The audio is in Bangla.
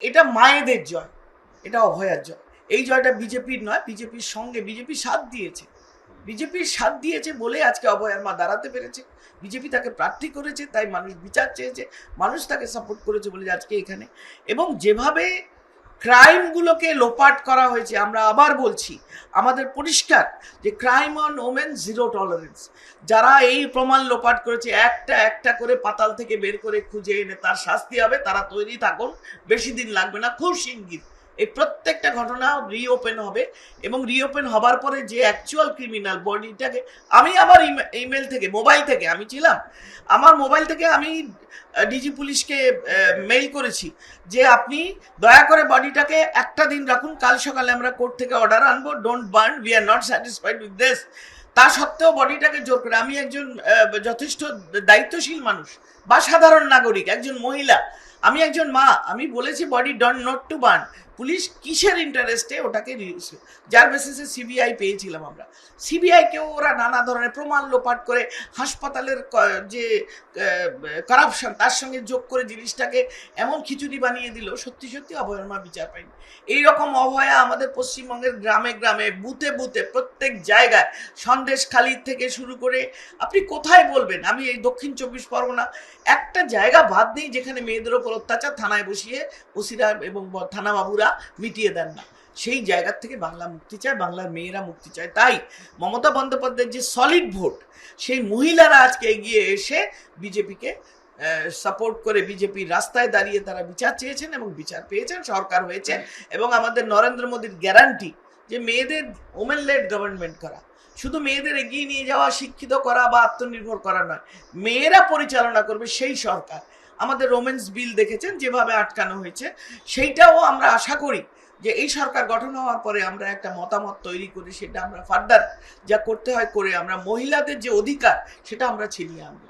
এটা মায়েদের জয়, এটা অভয়ার জয়। এই জয়টা বিজেপির নয়, বিজেপির সঙ্গে বিজেপি সাথ দিয়েছে, বিজেপির সাথ দিয়েছে বলে আজকে অভয়ার মা দাঁড়াতে পেরেছে। বিজেপি তাকে প্রার্থী করেছে, তাই মানুষ বিচার চেয়েছে, মানুষ তাকে সাপোর্ট করেছে বলে আজকে এখানে। এবং যেভাবে ক্রাইমগুলোকে লোপাট করা হয়েছে, আমরা আবার বলছি, আমাদের পরিষ্কার যে crime on women zero tolerance. যারা এই প্রমাণ লোপাট করেছে একটা একটা করে পাতাল থেকে বের করে খুঁজে এনে তার শাস্তি হবে। তারা তৈরি থাকুন, বেশি দিন লাগবে না, খুব শিগগির এই প্রত্যেকটা ঘটনা রিওপেন হবে। এবং রিওপেন হবার পরে যে অ্যাকচুয়াল ক্রিমিনাল বডিটাকে, আমি আমার ইমেল থেকে, মোবাইল থেকে, আমি ছিলাম, আমার মোবাইল থেকে আমি ডিজি পুলিশকে মেইল করেছি যে আপনি দয়া করে বডিটাকে একটা দিন রাখুন, কাল সকালে আমরা কোর্ট থেকে অর্ডার আনবো, don't burn, we are not satisfied with this. তা সত্ত্বেও বডিটাকে জোর করে, আমি একজন যথেষ্ট দায়িত্বশীল মানুষ বা সাধারণ নাগরিক, একজন মহিলা, আমি একজন মা, আমি বলেছি body don't not to burn. Police কিসের ইন্টারেস্টে ওটাকে, যার বেসিসে সিবিআই পেয়েছিলাম আমরা, সিবিআইকেও ওরা নানা ধরনের প্রমাণ লোপাট করে হাসপাতালের যে কারাপশন তার সঙ্গে যোগ করে জিনিসটাকে এমন খিচুড়ি বানিয়ে দিল, সত্যি সত্যি অভয়ার মা বিচার পায়নি। এইরকম অভয়া আমাদের পশ্চিমবঙ্গের গ্রামে গ্রামে, বুথে বুথে, প্রত্যেক জায়গায়, সন্দেশখালি থেকে শুরু করে আপনি কোথায় বলবেন, আমি এই দক্ষিণ 24 পরগনা একটা জায়গা বাদ নেই যেখানে মেয়েদের ওপর অত্যাচার থানায় বসিয়ে ওসিরা এবং থানা বাবুরা মিটিয়ে দেন না। সেই জায়গার থেকে বাংলা মুক্তি চায়, বাংলার মেয়েরা মুক্তি চায়। তাই মমতা বন্দ্যোপাধ্যায়ের যে সলিড ভোট, সেই মহিলারা আজকে এগিয়ে এসে বিজেপিকে সাপোর্ট করে বিজেপির রাস্তায় দাঁড়িয়ে তারা বিচার চেয়েছেন এবং বিচার পেয়েছেন, সরকার হয়েছে। এবং আমাদের নরেন্দ্র মোদীর গ্যারান্টি যে মেয়েদের ওমেন লেড গভর্নমেন্ট করা, শুধু মেয়েদের এগিয়ে নিয়ে যাওয়া, শিক্ষিত করা বা আত্মনির্ভর করা নয়, মেয়েরা পরিচালনা করবে সেই সরকার। আমাদের রোমেন্স বিল দেখেছেন যেভাবে আটকানো হয়েছে, সেইটাও আমরা আশা করি যে এই সরকার গঠন হওয়ার পরে আমরা একটা মতামত তৈরি করি, সেটা আমরা ফার্দার যা করতে হয় করে আমরা মহিলাদের যে অধিকার সেটা আমরা ছিনিয়ে আনবো।